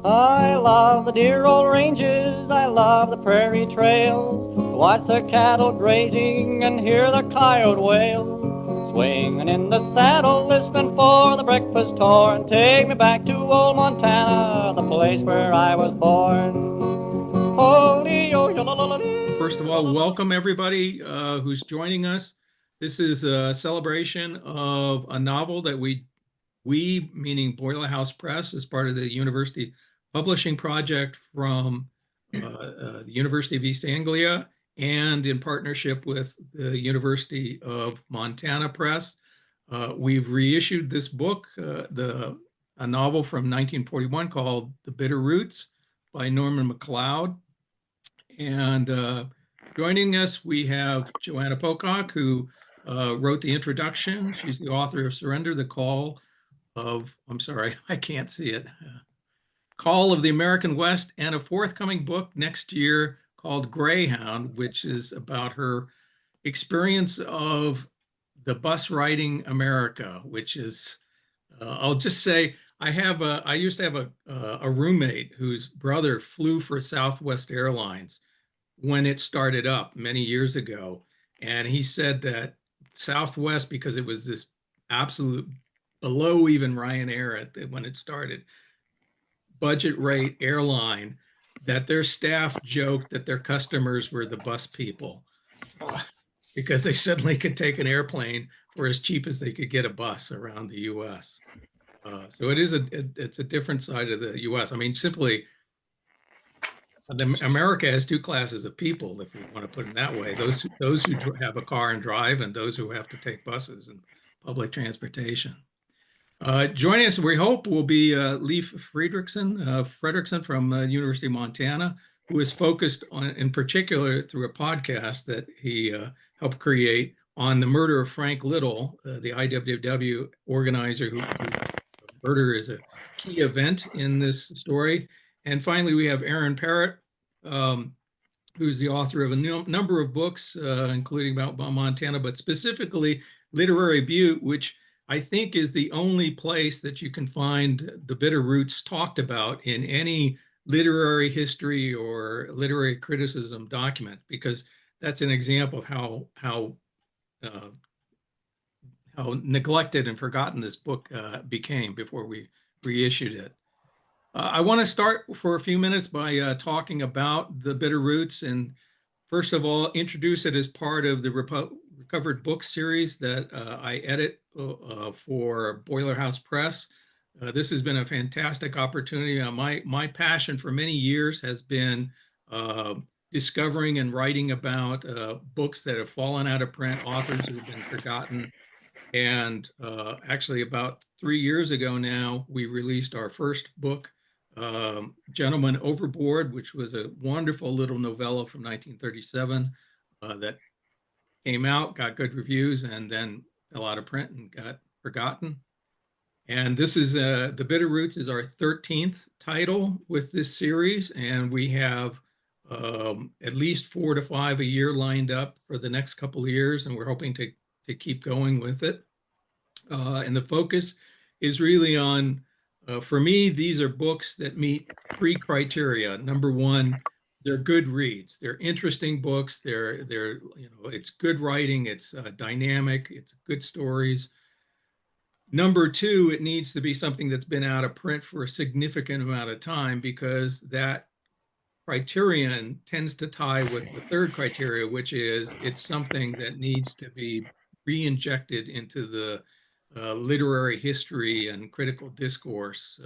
I love the dear old ranges, I love the prairie trails, to watch the cattle grazing and hear the coyote wail. Swinging in the saddle, listening for the breakfast horn, take me back to old Montana, the place where I was born. First of all, welcome everybody who's joining us. This is a celebration of a novel that we meaning Boiler House Press, as part of the University Publishing Project from the University of East Anglia and in partnership with the University of Montana Press. We've reissued this book, a novel from 1941 called The Bitter Roots by Norman Macleod. And joining us, we have Joanna Pocock, who wrote the introduction. She's the author of Surrender, the Call of, I'm sorry, I can't see it, Call of the American West, and a forthcoming book next year called Greyhound, which is about her experience of the bus riding America, which is, I'll just say, I used to have a roommate whose brother flew for Southwest Airlines when it started up many years ago. And he said that Southwest, because it was this absolute below even Ryanair when it started, budget rate airline, that their staff joked that their customers were the bus people because they suddenly could take an airplane for as cheap as they could get a bus around the US. So it's a different side of the US. I mean, simply, America has two classes of people, if we want to put it that way: those who have a car and drive, and those who have to take buses and public transportation. Joining us, we hope, will be Leif Fredrickson from University of Montana, who is focused on, in particular, through a podcast that he helped create on the murder of Frank Little, the IWW organizer who murder is a key event in this story. And finally, we have Aaron Parrett, who's the author of a number of books, including about Montana, but specifically Literary Butte, which I think is the only place that you can find the Bitter Roots talked about in any literary history or literary criticism document, because that's an example of uh, how neglected and forgotten this book became before we reissued it. I want to start for a few minutes by talking about the Bitter Roots, and first of all, introduce it as part of the Recovered Books series that I edit for Boiler House Press. This has been a fantastic opportunity. My passion for many years has been discovering and writing about books that have fallen out of print, authors who have been forgotten. And actually, about 3 years ago now, we released our first book, Gentleman Overboard, which was a wonderful little novella from 1937 that came out, got good reviews, and then fell out of print and got forgotten. And this is The Bitter Roots is our 13th title with this series, and we have at least 4 to 5 a year lined up for the next couple of years, and we're hoping to keep going with it. And the focus is really on, for me, these are books that meet 3 criteria. Number one, they're good reads. They're interesting books. It's good writing. It's dynamic. It's good stories. Number two, it needs to be something that's been out of print for a significant amount of time, because that criterion tends to tie with the third criteria, which is it's something that needs to be re-injected into the literary history and critical discourse.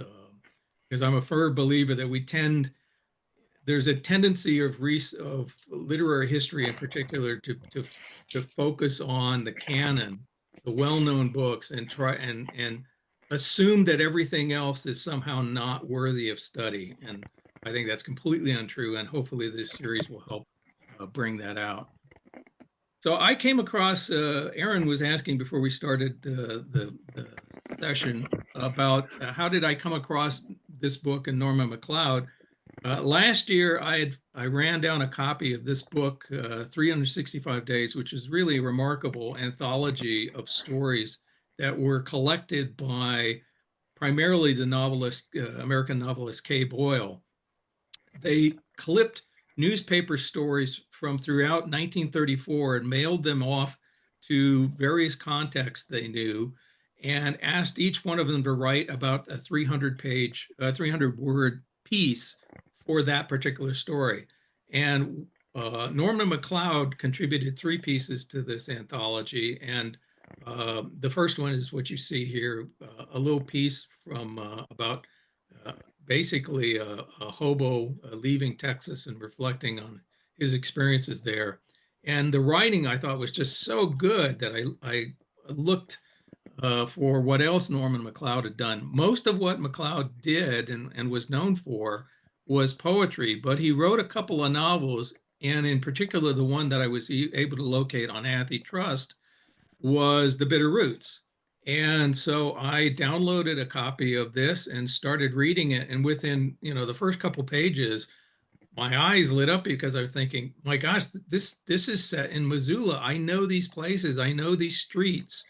Because I'm a firm believer that there's a tendency of literary history in particular to focus on the canon, the well-known books, and try and assume that everything else is somehow not worthy of study. And I think that's completely untrue, and hopefully this series will help bring that out. So I came across, Aaron was asking before we started the session about how did I come across this book and Norman Macleod. Last year, I ran down a copy of this book, 365 Days, which is really a remarkable anthology of stories that were collected by primarily the novelist, American novelist Kay Boyle. They clipped newspaper stories from throughout 1934 and mailed them off to various contacts they knew and asked each one of them to write about a 300 word piece for that particular story. And Norman Macleod contributed 3 pieces to this anthology. And the first one is what you see here, a little piece from about uh, basically a hobo leaving Texas and reflecting on his experiences there. And the writing I thought was just so good that I looked for what else Norman Macleod had done. Most of what Macleod did and was known for was poetry, but he wrote a couple of novels, and in particular, the one that I was able to locate on Antitrust was The Bitter Roots. And so I downloaded a copy of this and started reading it. And within, the first couple pages, my eyes lit up because I was thinking, my gosh, this is set in Missoula. I know these places. I know these streets.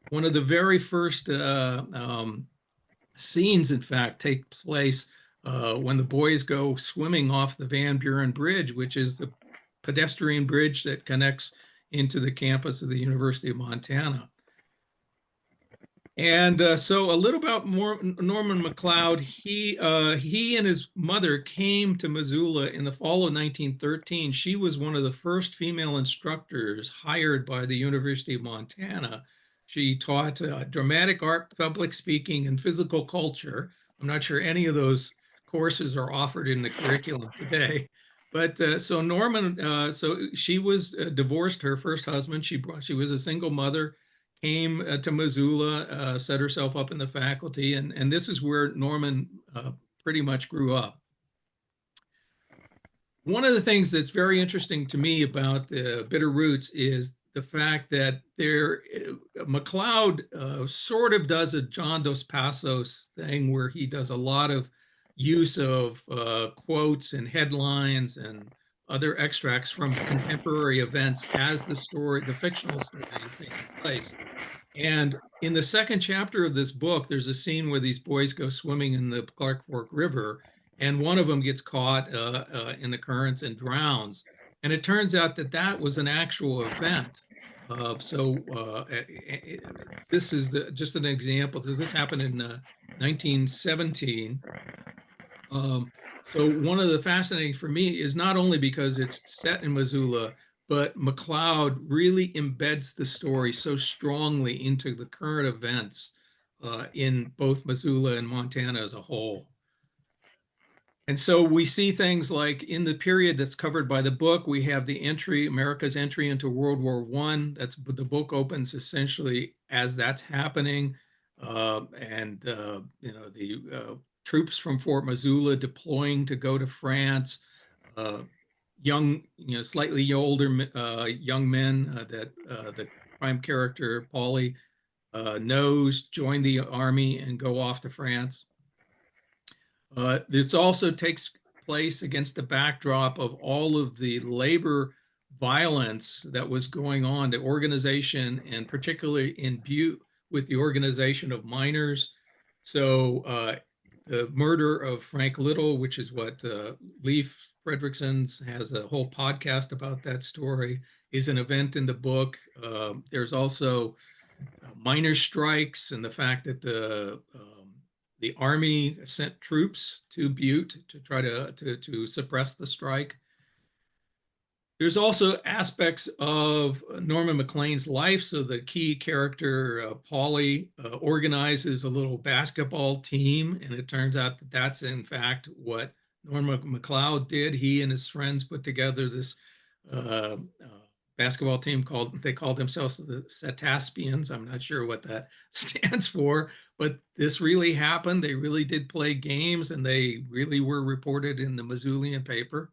One of the very first scenes, in fact, take place when the boys go swimming off the Van Buren Bridge, which is the pedestrian bridge that connects into the campus of the University of Montana. And so a little about Norman Macleod. He and his mother came to Missoula in the fall of 1913. She was one of the first female instructors hired by the University of Montana. She taught dramatic art, public speaking, and physical culture. I'm not sure any of those courses are offered in the curriculum today. But so she was divorced her first husband. She was a single mother, came to Missoula, set herself up in the faculty, and this is where Norman pretty much grew up. One of the things that's very interesting to me about the Bitter Roots is the fact that Macleod sort of does a John Dos Passos thing where he does a lot of use of quotes and headlines and other extracts from contemporary events as the fictional story takes place. And in the second chapter of this book, there's a scene where these boys go swimming in the Clark Fork River, and one of them gets caught in the currents and drowns. And it turns out that was an actual event. This is just an example. This happened in 1917. So one of the fascinating for me is not only because it's set in Missoula, but Macleod really embeds the story so strongly into the current events in both Missoula and Montana as a whole. And so we see things like in the period that's covered by the book, we have America's entry into World War I. The book opens essentially as that's happening. The troops from Fort Missoula deploying to go to France, young, slightly older young men that the prime character, Paulie, knows, join the army and go off to France. This also takes place against the backdrop of all of the labor violence that was going on, the organization, and particularly in Butte with the organization of miners. So the murder of Frank Little, which is what Leif Fredrickson's has a whole podcast about that story, is an event in the book. There's also miner strikes and the fact that the Army sent troops to Butte to try to suppress the strike. There's also aspects of Norman Maclean's life. So the key character, Paulie, organizes a little basketball team, and it turns out that that's in fact what Norman Macleod did. He and his friends put together this basketball team they called themselves the Cetaspians. I'm not sure what that stands for, but this really happened. They really did play games, and they really were reported in the Missoulian paper.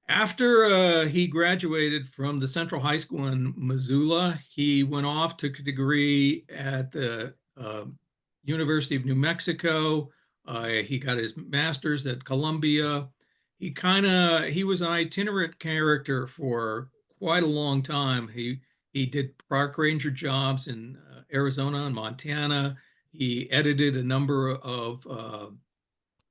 After he graduated from the Central High School in Missoula, he went off, took a degree at the University of New Mexico. He got his master's at Columbia. He was an itinerant character for quite a long time. He did park ranger jobs in Arizona and Montana. He edited a number of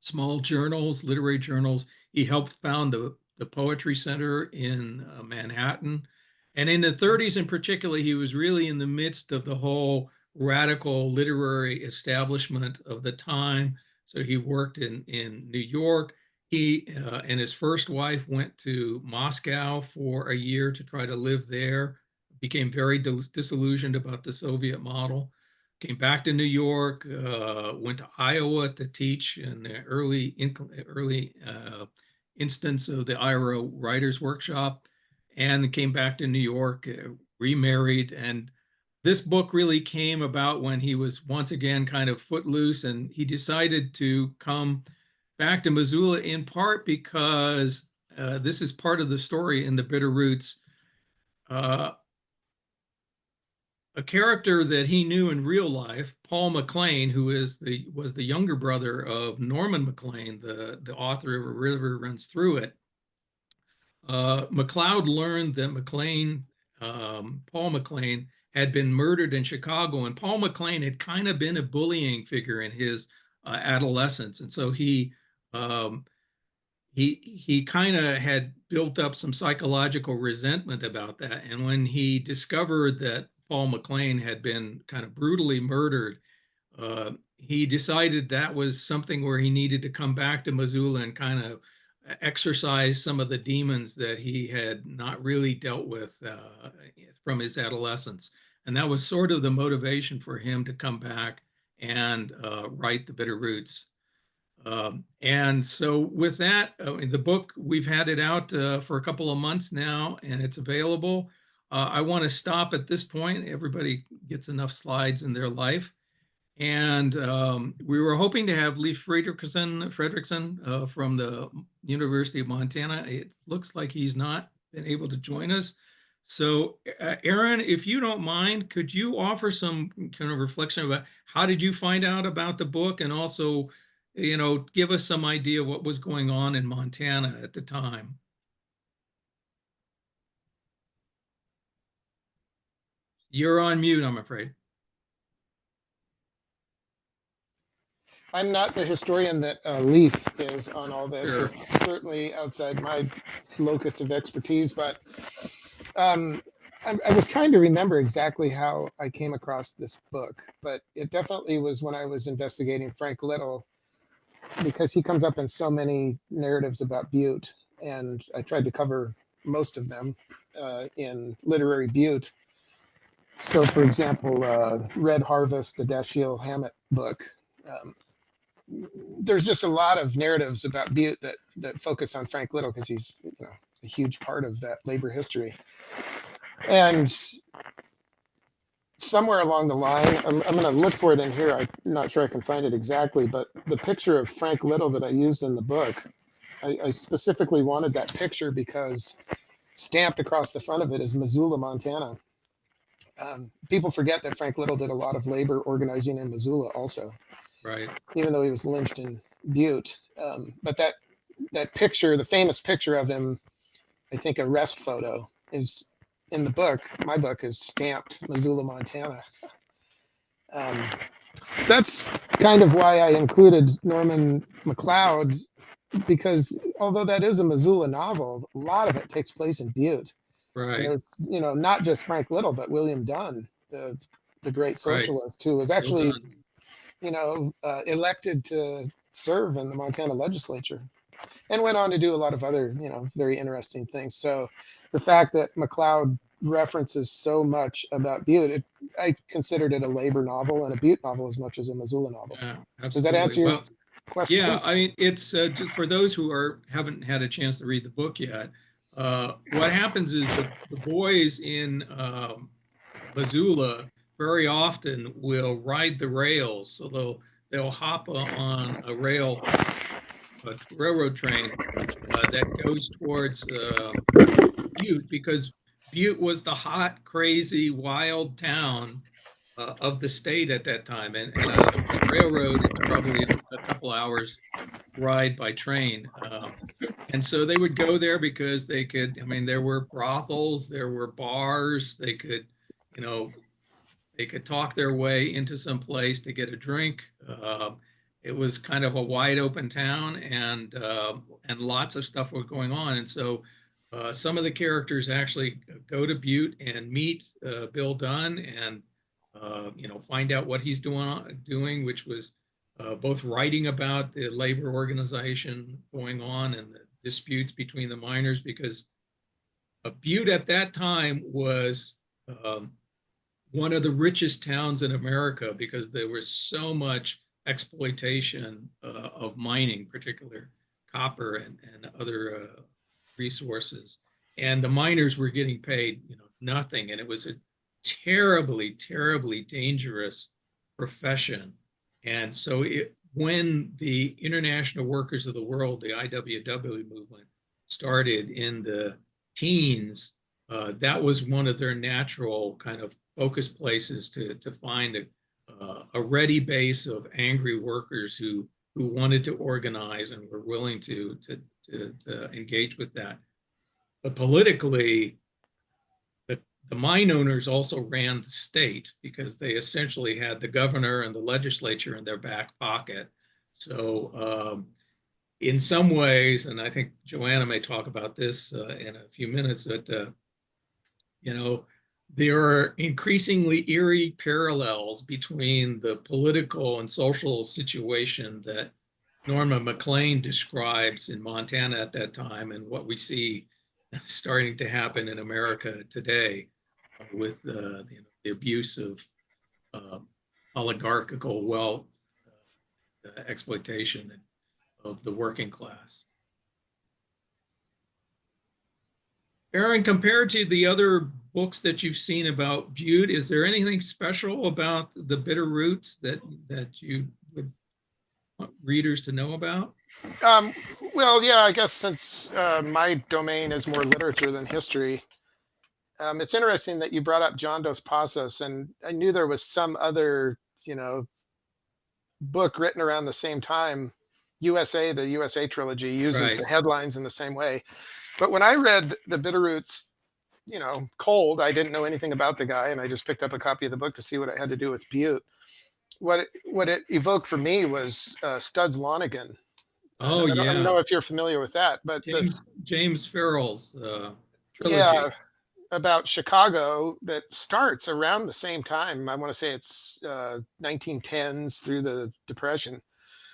small journals, literary journals. He helped found the Poetry Center in Manhattan. And in the 30s in particular, he was really in the midst of the whole radical literary establishment of the time. So he worked in New York. He and his first wife went to Moscow for a year to try to live there, became very disillusioned about the Soviet model, came back to New York, went to Iowa to teach in the early instance of the Iowa Writers Workshop, and came back to New York, remarried. And this book really came about when he was once again kind of footloose, and he decided to come back to Missoula in part because this is part of the story in The Bitter Roots. A character that he knew in real life, Paul McLean, who was the younger brother of Norman McLean, the author of A River Runs Through It. Macleod learned that Paul McLean, had been murdered in Chicago, and Paul McLean had kind of been a bullying figure in his adolescence, and so um, he kind of had built up some psychological resentment about that. And when he discovered that Paul McLean had been kind of brutally murdered, he decided that was something where he needed to come back to Missoula and kind of exercise some of the demons that he had not really dealt with from his adolescence. And that was sort of the motivation for him to come back and write The Bitter Roots. And so with that, the book, we've had it out for a couple of months now, and it's available. I want to stop at this point. Everybody gets enough slides in their life. And we were hoping to have Leif Fredrickson from the University of Montana. It looks like he's not been able to join us. So Aaron, if you don't mind, could you offer some kind of reflection about how did you find out about the book, and also, give us some idea of what was going on in Montana at the time? You're on mute, I'm afraid. I'm not the historian that Leif is on all this. Sure. It's certainly outside my locus of expertise, but I was trying to remember exactly how I came across this book, but it definitely was when I was investigating Frank Little, because he comes up in so many narratives about Butte, and I tried to cover most of them in Literary Butte. So, for example, Red Harvest, the Dashiell Hammett book, there's just a lot of narratives about Butte that focus on Frank Little, because he's a huge part of that labor history. And somewhere along the line, I'm going to look for it in here. I'm not sure I can find it exactly, but the picture of Frank Little that I used in the book, I specifically wanted that picture because stamped across the front of it is Missoula, Montana. People forget that Frank Little did a lot of labor organizing in Missoula also. Right. Even though he was lynched in Butte. But that picture, the famous picture of him, I think arrest photo, is in the book. My book is stamped Missoula, Montana. That's kind of why I included Norman Macleod, because although that is a Missoula novel, a lot of it takes place in Butte. Right. And it's, not just Frank Little, but William Dunn, the great socialist, who was actually elected to serve in the Montana legislature, and went on to do a lot of other, very interesting things. So the fact that Macleod references so much about Butte, I considered it a labor novel and a Butte novel as much as a Missoula novel. Yeah, absolutely. Does that answer your question? Yeah, I mean, it's just for those who haven't had a chance to read the book yet. What happens is the boys in Missoula very often will ride the rails, so they'll hop on a railroad train that goes towards Butte, because Butte was the hot, crazy, wild town of the state at that time, and a railroad, it's probably a couple hours ride by train. And so they would go there because they could, there were brothels, there were bars, they could, they could talk their way into some place to get a drink. It was kind of a wide open town, and lots of stuff was going on. And so some of the characters actually go to Butte and meet Bill Dunn and find out what he's doing, which was both writing about the labor organization going on and the disputes between the miners, because Butte at that time was um, one of the richest towns in America because there was so much exploitation of mining, particular copper and other resources. And the miners were getting paid, nothing. And it was a terribly, terribly dangerous profession. And so when the International Workers of the World, the IWW movement, started in the teens, that was one of their natural kind of focus places to find a ready base of angry workers who wanted to organize and were willing to engage with that. But politically, the mine owners also ran the state because they essentially had the governor and the legislature in their back pocket. So in some ways, and I think Joanna may talk about this in a few minutes, that there are increasingly eerie parallels between the political and social situation that Norma McLean describes in Montana at that time and what we see starting to happen in America today with the abuse of oligarchical wealth, exploitation of the working class. Aaron, compared to the other books that you've seen about Butte, is there anything special about the Bitter Roots that you would want readers to know about? Well, yeah, I guess since my domain is more literature than history, it's interesting that you brought up John Dos Passos, and I knew there was some other, book written around the same time. The USA trilogy uses Right. the headlines in the same way. But when I read The Bitterroots, cold, I didn't know anything about the guy, and I just picked up a copy of the book to see what it had to do with Butte. What it evoked for me was Studs Lonigan. Oh, I don't yeah. know if you're familiar with that, but James Farrell's trilogy. yeah, about Chicago that starts around the same time. I want to say it's 1910s through the Depression.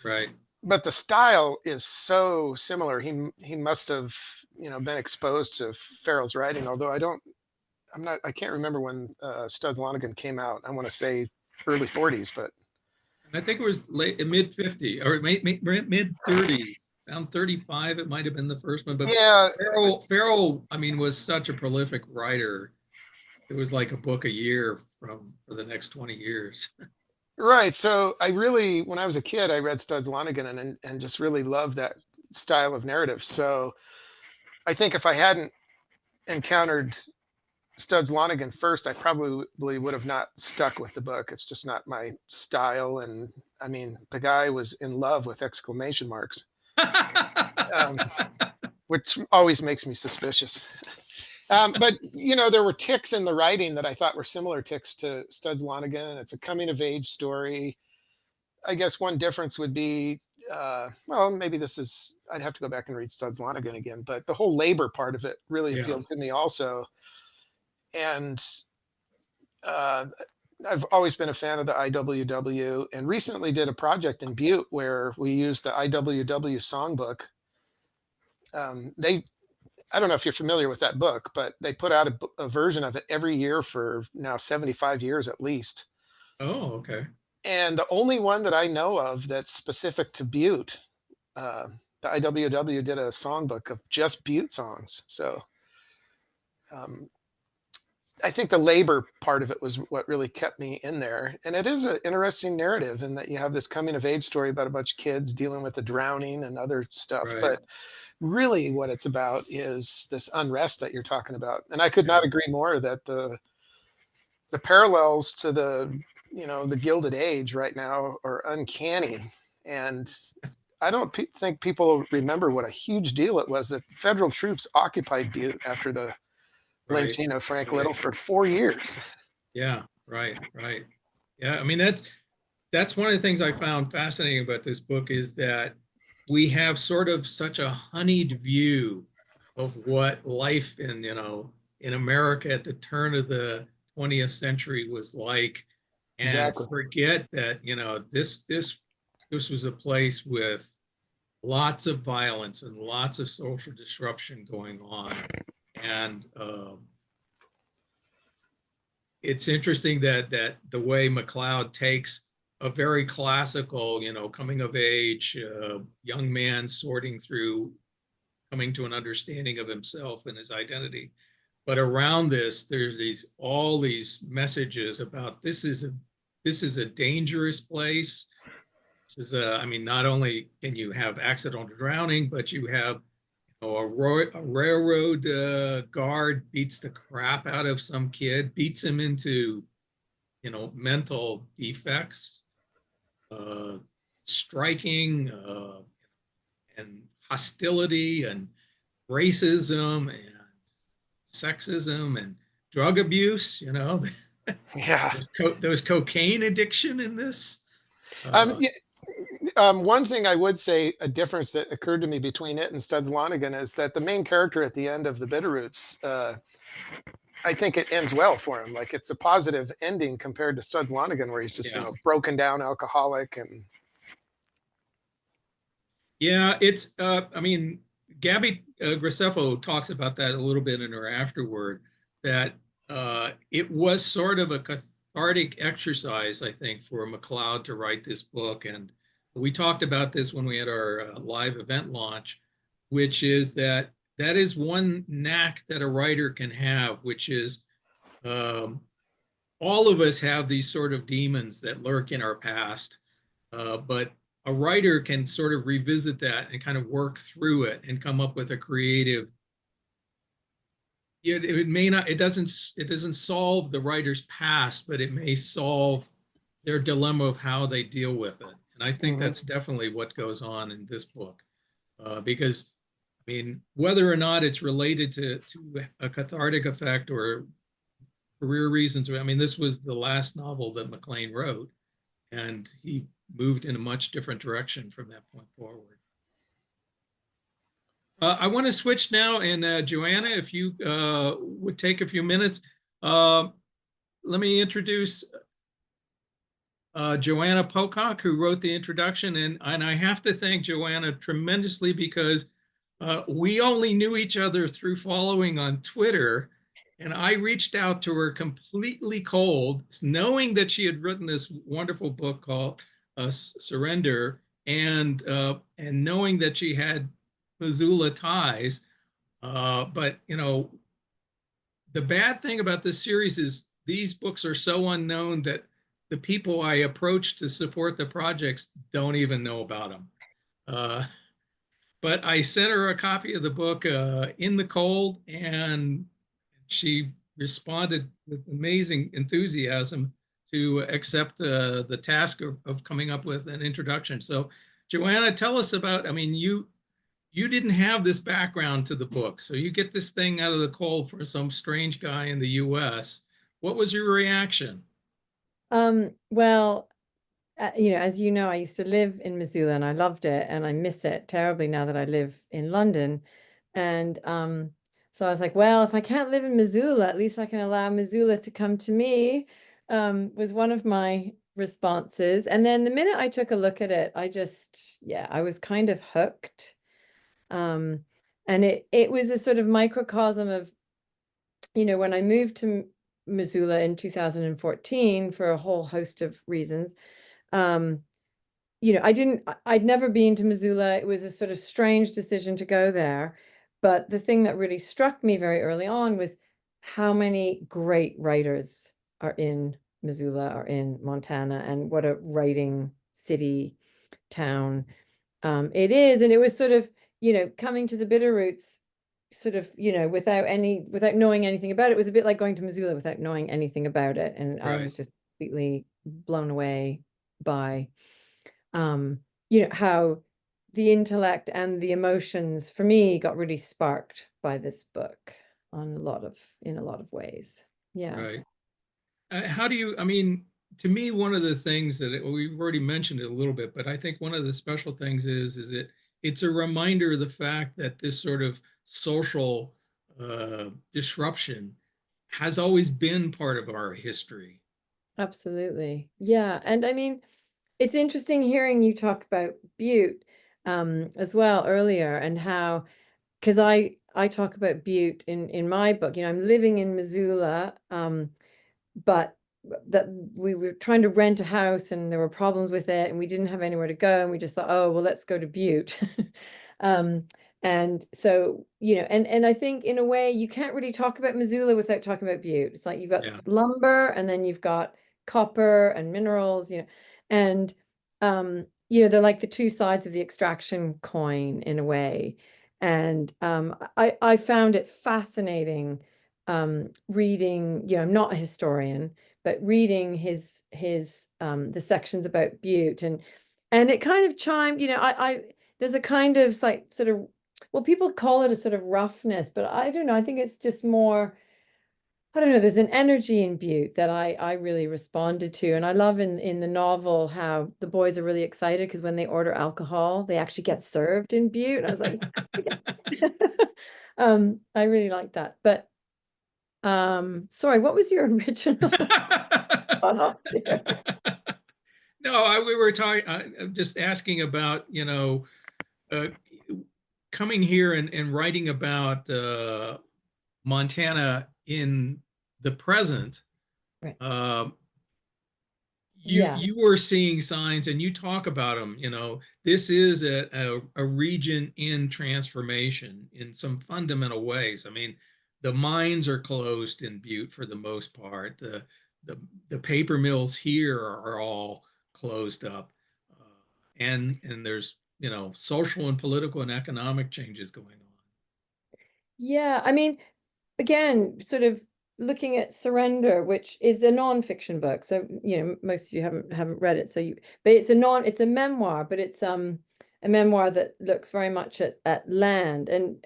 Right. But the style is so similar. He must have been exposed to Farrell's writing, although I can't remember when Studs Lonigan came out. I want to say early 40s, but I think it was mid 50 or mid 30s, around 35. It might have been the first one, but yeah, Farrell, I mean, was such a prolific writer. It was like a book a year for the next 20 years. right. So when I was a kid, I read Studs Lonigan and just really loved that style of narrative. So I think if I hadn't encountered Studs Lonigan first, I probably would have not stuck with the book. It's just not my style. And I mean, the guy was in love with exclamation marks, which always makes me suspicious. But there were ticks in the writing that I thought were similar ticks to Studs Lonigan. It's a coming of age story. I guess one difference would be, well, maybe I'd have to go back and read Studs Lonigan again, but the whole labor part of it really appealed to me also. And I've always been a fan of the IWW, and recently did a project in Butte where we used the IWW songbook. I don't know if you're familiar with that book, but they put out a version of it every year for now 75 years at least. Oh, okay. And the only one that I know of that's specific to Butte, the IWW did a songbook of just Butte songs. So I think the labor part of it was what really kept me in there. And it is an interesting narrative in that you have this coming of age story about a bunch of kids dealing with the drowning and other stuff. Right. But really what it's about is this unrest that you're talking about. And I could not agree more that the parallels to the Gilded Age right now are uncanny. And I don't think people remember what a huge deal it was that federal troops occupied Butte after the lynching of Frank Little for 4 years. Yeah, right, right. Yeah, I mean, that's one of the things I found fascinating about this book is that we have sort of such a honeyed view of what life in, in America at the turn of the 20th century was like, and Exactly. forget that, this was a place with lots of violence and lots of social disruption going on. And it's interesting that the way Macleod takes a very classical, coming of age, young man sorting through, coming to an understanding of himself and his identity. But around this, there's all these messages about this is a dangerous place. This is I mean, not only can you have accidental drowning, but you have a railroad guard beats the crap out of some kid, beats him into mental defects, uh, striking, and hostility and racism and sexism and drug abuse, Yeah. those cocaine addiction in this. Yeah, one thing I would say, a difference that occurred to me between it and Studs Lonigan, is that the main character at the end of the Bitterroots, I think it ends well for him. Like, it's a positive ending compared to Studs Lonigan, where he's just, Yeah. broken down alcoholic. And Yeah, it's, I mean, Gabby Graceffo talks about that a little bit in her afterword, that it was sort of a cathartic exercise, I think, for Macleod to write this book. And we talked about this when we had our live event launch, which is that is one knack that a writer can have, which is um, all of us have these sort of demons that lurk in our past, but a writer can sort of revisit that and kind of work through it and come up with a creative. It may not, it doesn't solve the writer's past, but it may solve their dilemma of how they deal with it. And I think Mhm. that's definitely what goes on in this book, because I mean, whether or not it's related to a cathartic effect or career reasons. I mean, this was the last novel that MacLean wrote, and he moved in a much different direction from that point forward. I want to switch now, and Joanna, if you would take a few minutes, uh, let me introduce Joanna Pocock, who wrote the introduction, and I have to thank Joanna tremendously because we only knew each other through following on Twitter, and I reached out to her completely cold, knowing that she had written this wonderful book called Surrender, and knowing that she had Missoula ties. But the bad thing about this series is these books are so unknown that the people I approach to support the projects don't even know about them. Uh, but I sent her a copy of the book in the cold, and she responded with amazing enthusiasm to accept the task of coming up with an introduction. So, Joanna, tell us about. I mean, you didn't have this background to the book, so you get this thing out of the cold from some strange guy in the U.S. What was your reaction? Well, as you know, I used to live in Missoula and I loved it and I miss it terribly now that I live in London. And so I was like, well, if I can't live in Missoula, at least I can allow Missoula to come to me, was one of my responses. And then the minute I took a look at it, I was kind of hooked. And it was a sort of microcosm of, when I moved to Missoula in 2014 for a whole host of reasons. Um, I'd never been to Missoula. It was a sort of strange decision to go there. But the thing that really struck me very early on was how many great writers are in Missoula or in Montana, and what a writing city, town it is. And it was sort of, coming to the Bitterroots sort of, without knowing anything about it. It was a bit like going to Missoula without knowing anything about it. And I Right, was just completely blown away by how the intellect and the emotions for me got really sparked by this book in a lot of ways. Yeah. right. how do you, I mean, to me, one of the things that we've already mentioned it a little bit, but I think one of the special things is that it's a reminder of the fact that this sort of social disruption has always been part of our history. Absolutely. Yeah. And I mean, it's interesting hearing you talk about Butte as well earlier, and how, because I talk about Butte in my book. You know, I'm living in Missoula, but that we were trying to rent a house and there were problems with it and we didn't have anywhere to go, and we just thought, oh well, let's go to Butte. um and so, you know, and I think in a way you can't really talk about Missoula without talking about Butte. It's like you've got Yeah. lumber and then you've got copper and minerals, you know, and you know, they're like the two sides of the extraction coin in a way. And I found it fascinating reading, you know, I'm not a historian, but reading his the sections about Butte, and it kind of chimed, you know, I there's a kind of like sort of, well, people call it a sort of roughness, but I don't know, I think it's just more, I don't know, there's an energy in Butte that I really responded to. And I love in the novel how the boys are really excited because when they order alcohol, they actually get served in Butte. And I was like, I really like that. But sorry, what was your original thought there? No, we were talking, just asking about, you know, uh, coming here and writing about Montana in the present. Right. Uh, Yeah. you were seeing signs, and you talk about them. You know, this is a region in transformation in some fundamental ways. I mean, the mines are closed in Butte for the most part. The the paper mills here are all closed up, and there's, you know, social and political and economic changes going on. Yeah. I mean, again, sort of looking at Surrender, which is a nonfiction book. So, you know, most of you haven't read it. So you, but it's a memoir, but it's a memoir that looks very much at land. And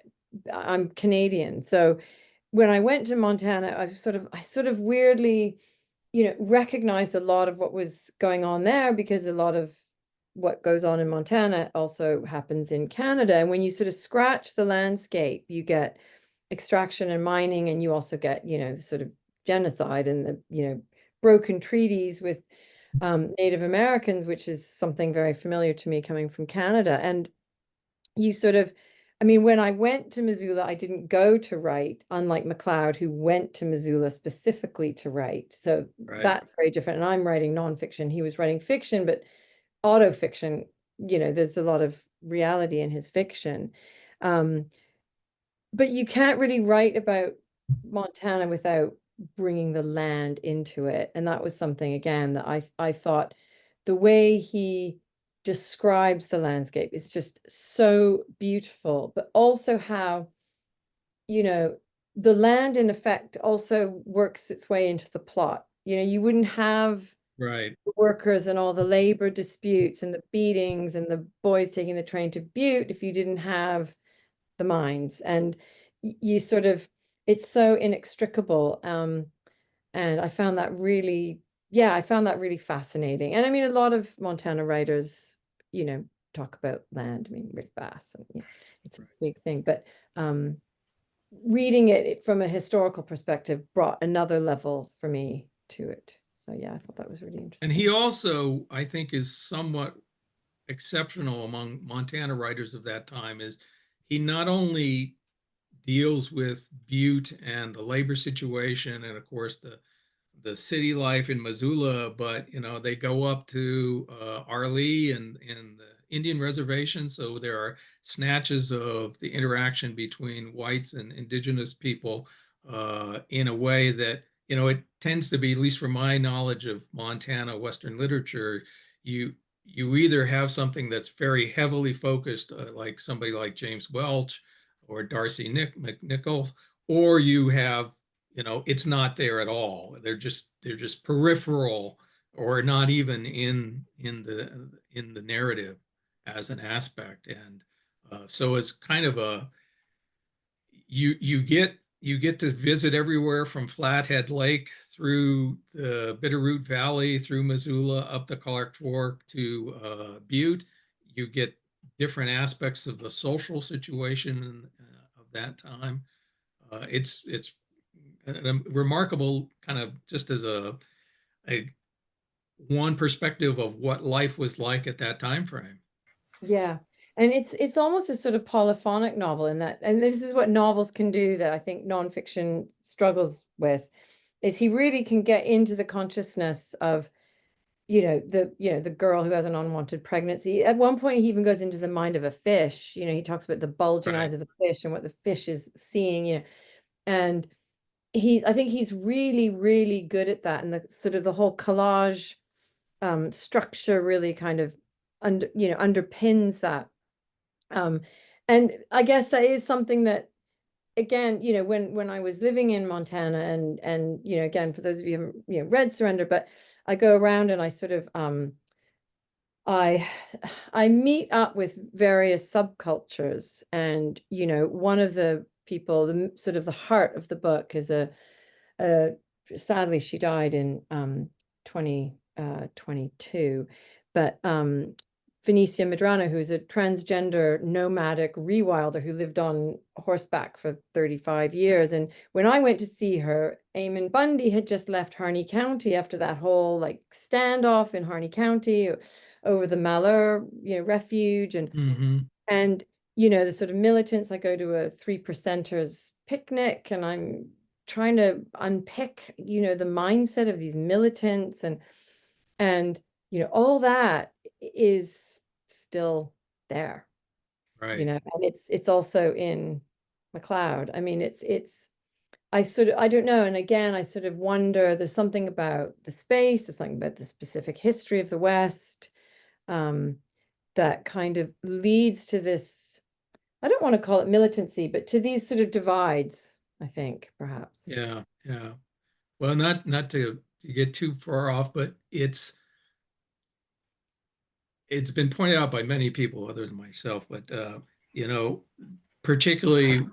I'm Canadian. So when I went to Montana, I sort of weirdly, you know, recognized a lot of what was going on there, because a lot of what goes on in Montana also happens in Canada. And when you sort of scratch the landscape, you get extraction and mining, and you also get, you know, sort of genocide and the, you know, broken treaties with Native Americans, which is something very familiar to me coming from Canada. And you sort of, I mean, when I went to Missoula, I didn't go to write, unlike Macleod, who went to Missoula specifically to write. So Right. that's very different. And I'm writing nonfiction. He was writing fiction, but auto fiction, you know, there's a lot of reality in his fiction. Um, but you can't really write about Montana without bringing the land into it. And that was something, again, that I thought the way he describes the landscape is just so beautiful, but also how, you know, the land in effect also works its way into the plot. You know, you wouldn't have Right. the workers and all the labor disputes and the beatings and the boys taking the train to Butte if you didn't have the mines. And you sort of, it's so inextricable. And I found that really, yeah, I found that really fascinating. And I mean, a lot of Montana writers, you know, talk about land. I mean, Rick Bass, and, you know, it's a big thing. But reading it from a historical perspective brought another level for me to it. So yeah, I thought that was really And he interesting. also, I think, is somewhat exceptional among Montana writers of that time. Is he not only deals with Butte and the labor situation, and of course the city life in Missoula, but, you know, they go up to Arlee and the Indian reservation, so there are snatches of the interaction between whites and indigenous people in a way that, you know, it tends to be, at least from my knowledge of Montana Western literature, you you either have something that's very heavily focused, like somebody like James Welch or Darcy McNichols, or you have, you know, it's not there at all. They're just peripheral, or not even in the narrative as an aspect. And so it's kind of a, you get, you get to visit everywhere from Flathead Lake through the Bitterroot Valley, through Missoula, up the Clark Fork to Butte. You get different aspects of the social situation of that time. It's a remarkable kind of just as a one perspective of what life was like at that time frame. Yeah. And it's almost a sort of polyphonic novel in that, and this is what novels can do that I think nonfiction struggles with, is he really can get into the consciousness of, the girl who has an unwanted pregnancy. At one point, he even goes into the mind of a fish. He talks about the bulging Right. eyes of the fish and what the fish is seeing, and I think he's really, really good at that. And the sort of the whole collage structure really kind of underpins that. And I guess that is something that, again, when I was living in Montana, and again, for those of you who haven't read Surrender, but I go around and I sort of I meet up with various subcultures, and one of the people, the sort of the heart of the book is sadly she died in 2022, but Venetia Medrano, who is a transgender nomadic rewilder who lived on horseback for 35 years. And when I went to see her, Eamon Bundy had just left Harney County after that whole standoff in Harney County over the Malheur, refuge. And the sort of militants, I go to a 3%ers picnic, and I'm trying to unpick, the mindset of these militants, and all that is still there, Right. and it's also in Macleod. I mean, I don't know. And again, I sort of wonder, there's something about the space, there's something about the specific history of the West, that kind of leads to this, I don't want to call it militancy, but to these sort of divides, I think, perhaps. Yeah. Well, not to get too far off, but it's been pointed out by many people other than myself, but particularly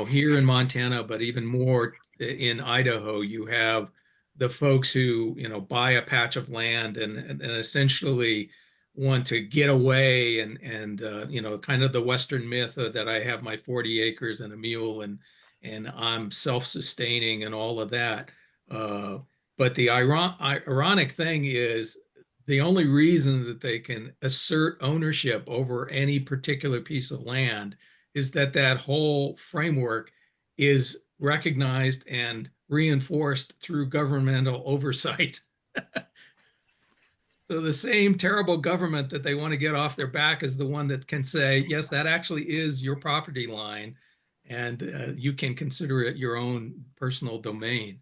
here in Montana, but even more in Idaho, you have the folks who buy a patch of land and essentially want to get away, and kind of the Western myth that I have my 40 acres and a mule, and I'm self-sustaining and all of that. But the ironic thing is, the only reason that they can assert ownership over any particular piece of land is that whole framework is recognized and reinforced through governmental oversight. So the same terrible government that they want to get off their back is the one that can say, yes, that actually is your property line, and you can consider it your own personal domain.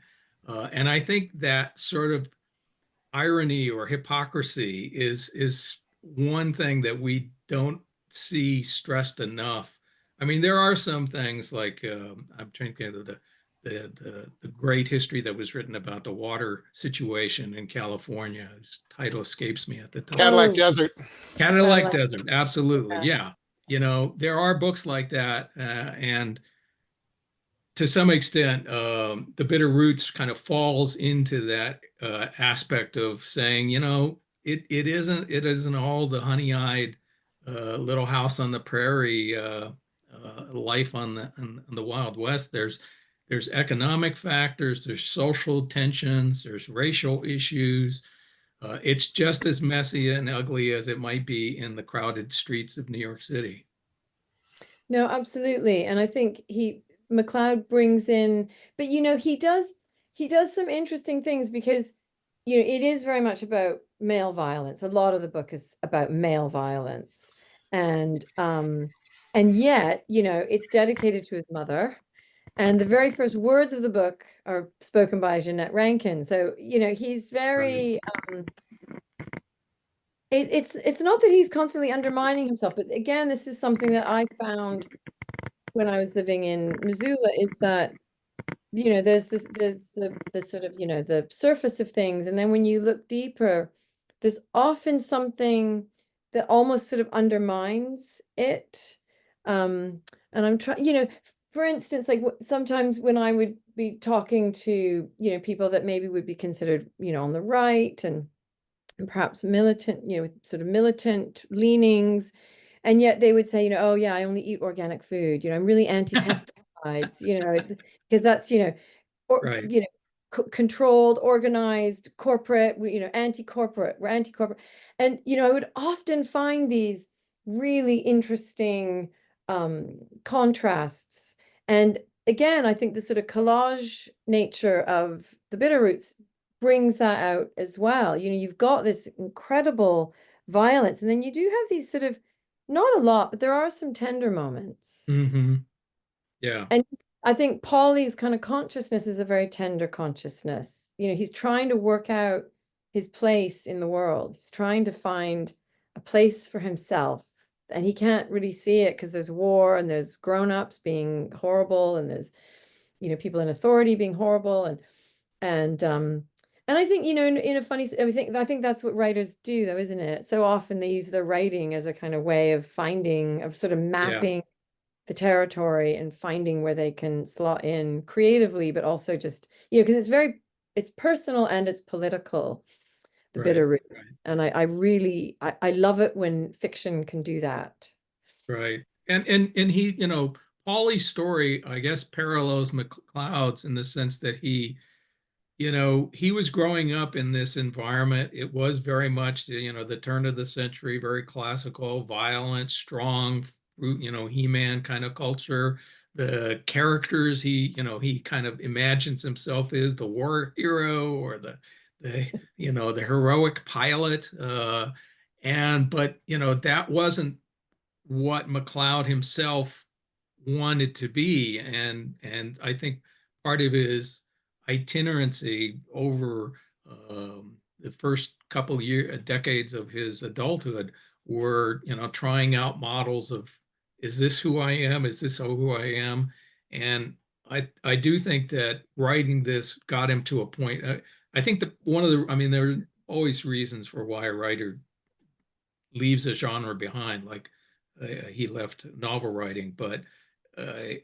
And I think that sort of irony or hypocrisy is one thing that we don't see stressed enough. I mean, there are some things like I'm trying to think of the great history that was written about the water situation in California. His title escapes me at the time. Cadillac Desert. Cadillac Desert, absolutely, yeah. There are books like that, and to some extent, the Bitterroots kind of falls into that aspect of saying, it isn't all the honey-eyed little house on the prairie life on the Wild West. There's economic factors, there's social tensions, there's racial issues. It's just as messy and ugly as it might be in the crowded streets of New York City. No, absolutely. And I think Macleod brings in, but he does some interesting things, because it is very much about male violence. A lot of the book is about male violence. And yet, it's dedicated to his mother. And the very first words of the book are spoken by Jeanette Rankin. So, he's very it's not that he's constantly undermining himself, but again, this is something that I found when I was living in Missoula, is that there's the sort of the surface of things, and then when you look deeper, there's often something that almost sort of undermines it. And I'm trying, for instance, like sometimes when I would be talking to, people that maybe would be considered, on the right and perhaps militant, with sort of militant leanings, and yet they would say, oh yeah, I only eat organic food. I'm really anti-pesticides, because that's, or, Right. controlled, organized, corporate, anti-corporate, we're anti-corporate. And, I would often find these really interesting contrasts. And again, I think the sort of collage nature of the Bitterroots brings that out as well. You've got this incredible violence, and then you do have these sort of, not a lot, but there are some tender moments. Mm-hmm. Yeah. And I think Polly's kind of consciousness is a very tender consciousness. He's trying to work out his place in the world. He's trying to find a place for himself. And he can't really see it because there's war and there's grown-ups being horrible and there's, people in authority being horrible. And I think, in a funny, I think that's what writers do though, isn't it? So often they use their writing as a kind of way of sort of mapping the territory and finding where they can slot in creatively, but also just, because it's personal and it's political, the Right. Bitterroots. Right. And I really, I love it when fiction can do that. Right. And he, Paulie's story, I guess, parallels Macleod's in the sense that he was growing up in this environment. It was very much, the turn of the century, very classical, violent, strong, He-Man kind of culture. The characters he kind of imagines himself as the war hero or the heroic pilot. But that wasn't what Macleod himself wanted to be, and I think part of his itinerancy over the first couple decades of his adulthood were trying out models of, is this who I am, is this who I am? And I do think that writing this got him to a point. I think that there are always reasons for why a writer leaves a genre behind, like he left novel writing, but uh,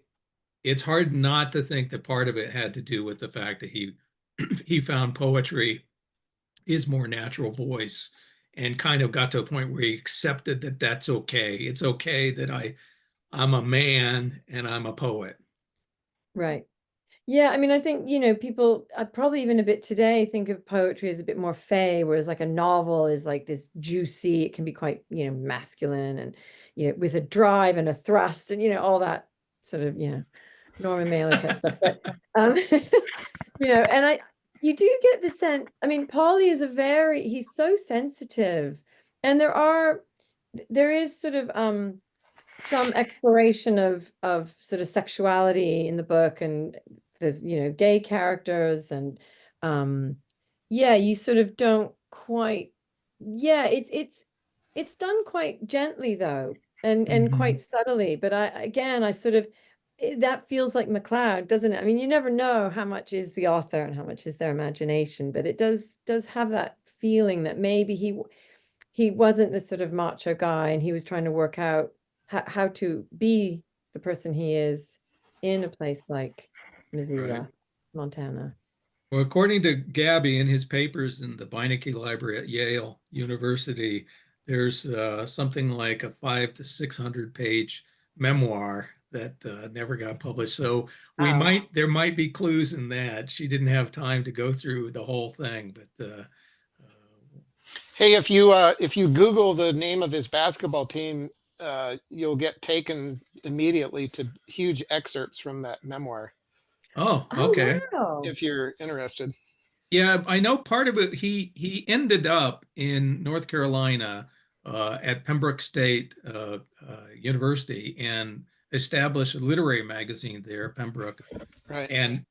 it's hard not to think that part of it had to do with the fact that he found poetry his more natural voice and kind of got to a point where he accepted that that's okay. It's okay that I'm a man and I'm a poet. Right. Yeah, I mean, I think, people probably even a bit today think of poetry as a bit more fey, whereas like a novel is like this juicy, it can be quite, masculine and, with a drive and a thrust and, all that sort of, Norman Mailer type stuff. But, and you do get the sense, I mean, Paulie is he's so sensitive, and there is sort of, some exploration of sort of sexuality in the book, and there's gay characters, and you sort of don't quite, it's done quite gently though, and quite subtly, but I sort of, that feels like Macleod, doesn't it? I mean, you never know how much is the author and how much is their imagination, but it does have that feeling that maybe he wasn't this sort of macho guy, and he was trying to work out how to be the person he is in a place like Missoula, Right. Montana. Well, according to Gabby in his papers in the Beinecke Library at Yale University, there's something like a 500 to 600 page memoir that never got published. So there might be clues in that. She didn't have time to go through the whole thing, but Hey, if you Google the name of his basketball team, you'll get taken immediately to huge excerpts from that memoir, oh, okay. Wow. if you're interested. Yeah, I know part of it. He ended up in North Carolina at Pembroke State University and established a literary magazine there, Pembroke. Right. And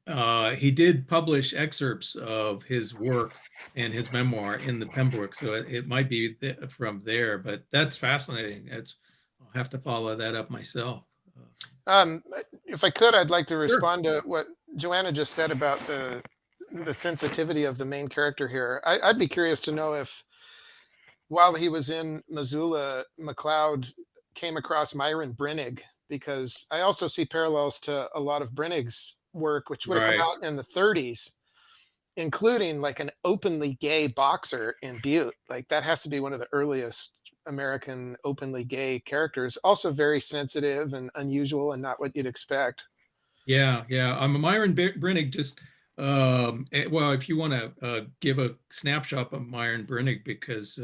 he did publish excerpts of his work and his memoir in the Pembroke, so it might be from there. But that's fascinating. I'll have to follow that up myself. Um, if I could, I'd like to Sure. respond to what Joanna just said about the sensitivity of the main character here. I'd be curious to know if, while he was in Missoula, Macleod came across Myron Brennig, because I also see parallels to a lot of Brennig's work, which would have come Right. out in the 30s, including like an openly gay boxer in Butte. Like that has to be one of the earliest American openly gay characters. Also very sensitive and unusual and not what you'd expect. Yeah, yeah. Myron Brennig just well, if you want to give a snapshot of Myron Brennig, because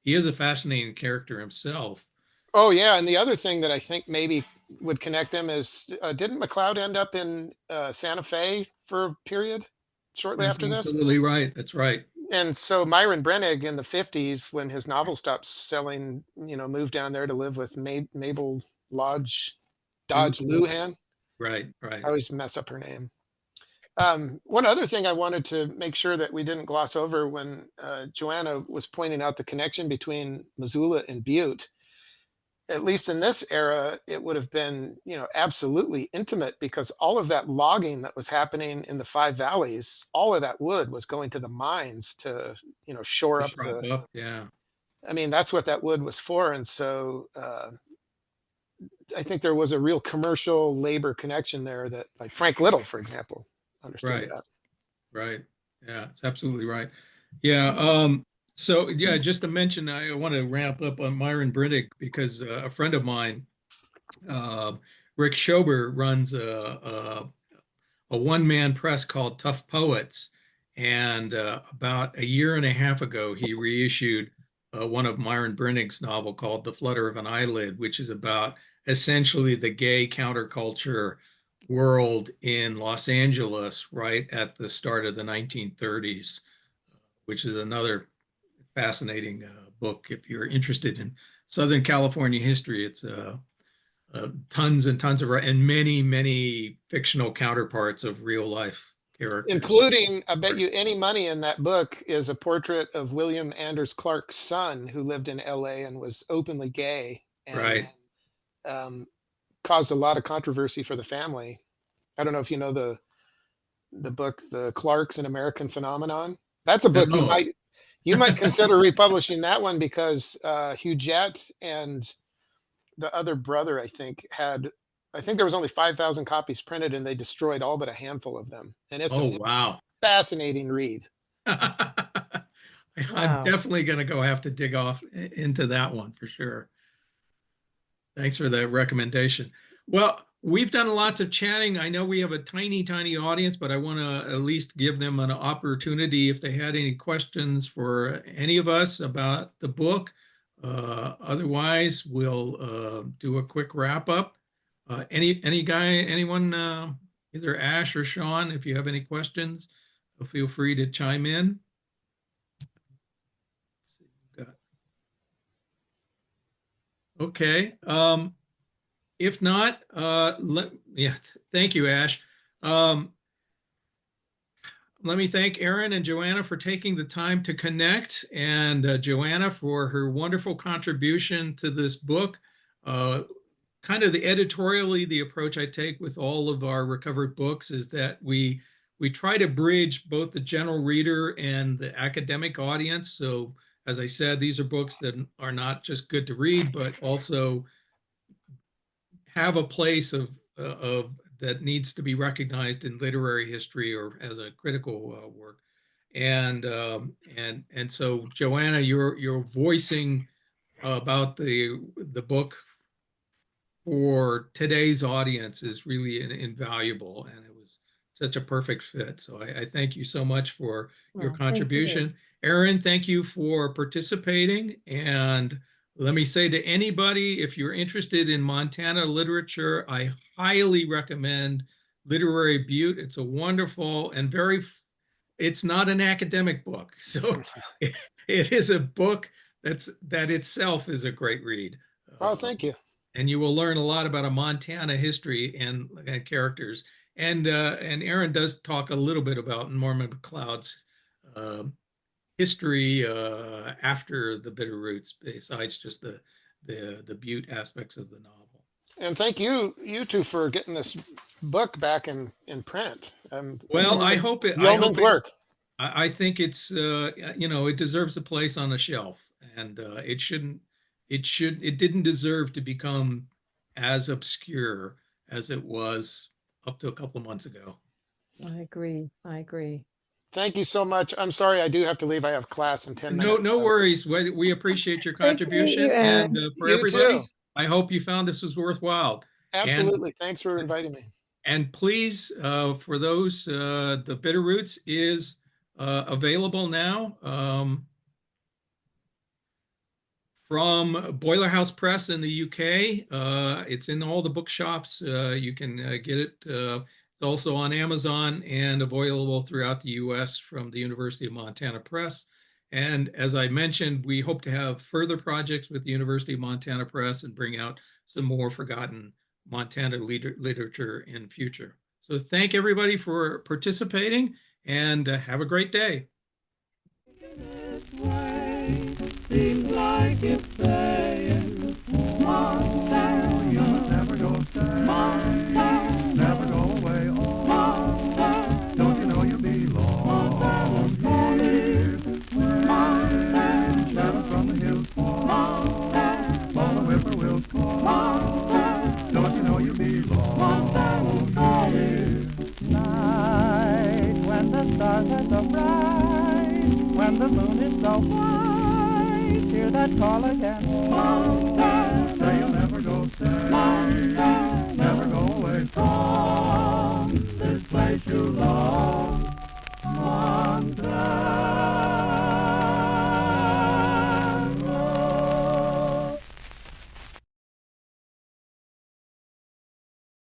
he is a fascinating character himself. Oh yeah, and the other thing that I think maybe would connect them is didn't Macleod end up in Santa Fe for a period shortly That's after this? absolutely right. That's right. And so Myron Brennig in the 50s, when his novel stopped selling, moved down there to live with Mabel Lodge Dodge Luhan. Right, right. I always mess up her name. One other thing I wanted to make sure that we didn't gloss over when Joanna was pointing out the connection between Missoula and Butte, at least in this era, it would have been, absolutely intimate, because all of that logging that was happening in the Five Valleys, all of that wood was going to the mines to, shore up Prop the, up, yeah. I mean, that's what that wood was for. And so I think there was a real commercial labor connection there that, like Frank Little, for example, understood Right, that. right. Yeah, it's absolutely right. Yeah. So yeah, just to mention, I want to ramp up on Myron Brennig, because a friend of mine, uh, Rick Schober, runs a one-man press called Tough Poets. And about a year and a half ago, he reissued one of Myron Brennig's novel called The Flutter of an Eyelid, which is about essentially the gay counterculture world in Los Angeles right at the start of the 1930s, which is another fascinating book. If you're interested in Southern California history, it's tons and tons of, and many, many fictional counterparts of real life characters. Including, I bet you any money in that book is a portrait of William Anders Clark's son, who lived in LA and was openly gay and Right. Caused a lot of controversy for the family. I don't know if you know the book, The Clarks: An American Phenomenon. That's a book No. you might consider republishing that one, because Hugh Jett and the other brother, I think there was only 5,000 copies printed, and they destroyed all but a handful of them. And it's Oh, a wow. fascinating read. I'm Wow. definitely going to go have to dig off into that one for sure. Thanks for the recommendation. Well, we've done lots of chatting. I know we have a tiny, tiny audience, but I want to at least give them an opportunity if they had any questions for any of us about the book. Otherwise, we'll do a quick wrap up. Anyone, either Ash or Sean, if you have any questions, feel free to chime in. Okay. If not, thank you, Ash. Let me thank Aaron and Joanna for taking the time to connect, and Joanna for her wonderful contribution to this book. Kind of editorially, the approach I take with all of our recovered books is that we try to bridge both the general reader and the academic audience. So, as I said, these are books that are not just good to read, but also have a place of that needs to be recognized in literary history or as a critical work. And so, Joanna, you're voicing about the book for today's audience is really invaluable, and it was such a perfect fit. So I thank you so much for your Well, thank you. contribution. Aaron, thank you for participating. And let me say to anybody, if you're interested in Montana literature, I highly recommend Literary Butte. It's a wonderful and it's not an academic book. So it is a book that itself is a great read. Oh, thank you. And you will learn a lot about a Montana history and characters. And Aaron does talk a little bit about Norman Macleod's history after the Bitterroots, besides just the Butte aspects of the novel. And thank you two for getting this book back in print. Well, I hope it. Yeoman's work. I think it's it deserves a place on a shelf, and it didn't deserve to become as obscure as it was up to a couple of months ago. I agree. I agree. Thank you so much. I'm sorry, I do have to leave. I have class in 10 minutes. No worries. We appreciate your Great to meet contribution. you, Aaron. And for You everybody, too. I hope you found this was worthwhile. Absolutely. Thanks for inviting me. And please, for those, the Bitter Roots is available now from Boiler House Press in the UK. It's in all the bookshops. You can get it. It's also on Amazon and available throughout the US from the University of Montana Press. And as I mentioned, we hope to have further projects with the University of Montana Press and bring out some more forgotten Montana literature in future. So thank everybody for participating, and have a great day. Seems like it's saying, Montana, never go stay. Montana, never go away. Oh, Montana, don't you know you belong? Montana, here, Montana, shadows from the hills fall. Montana, all the whippoorwills call. Montana, don't you know you belong? Montana, here. Night, when the stars are so bright, when the moon is so white, hear that call again. Montana, say you'll never go.